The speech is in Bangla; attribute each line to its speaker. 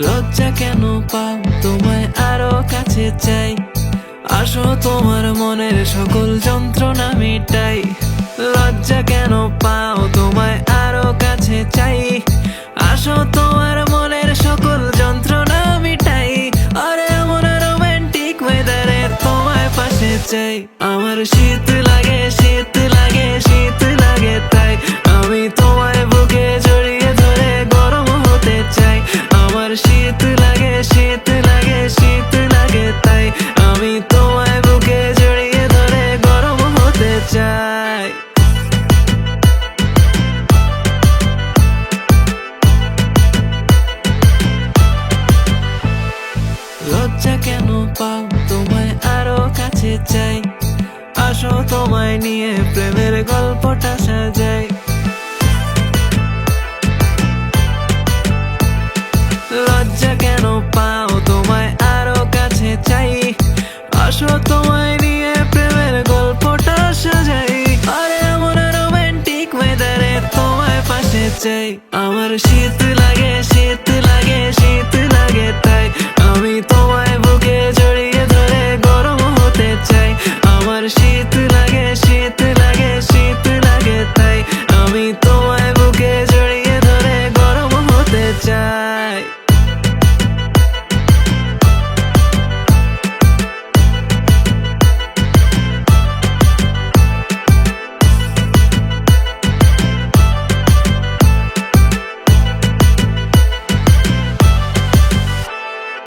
Speaker 1: লজ্জা কেন পাও, তোমায় আরো কাছে চাই। আসো তোমার মনের সকল যন্ত্রণা মিটাই। লজ্জা কেন পাও, তোমায় আরো কাছে চাই। আসো তোমার মনের সকল যন্ত্রণা মিটাই। আরে এমন রোমান্টিক ওয়েদারে তোমায় পাশে চাই। আমার শীত লাগে, শীত লাগে, শীত লাগে, তাই আমি তোমায় বুকে জড়িয়ে ধরে গরম হতে চাই। আমার শীত লাগে, শীত লাগে, শীত লাগে, তাই আমি তোমায় বুকে জড়িয়ে ধরে গরম হতে চাই। লজ্জা কেন পাও, তোমায় আরো কাছে চাই। আসো তোমায় নিয়ে প্রেমের গল্পটা সাজাই। লজ্জা কেন পাও, তোমায় আরো কাছে চাই। আসো তোমায় নিয়ে প্রেমের গল্পটা সাজাই। আরে এমন রোমান্টিক ওয়েদারে তোমায় পাশে চাই। আমার শীত লাগে, শীত লাগে, শীত লাগে, তাই আমি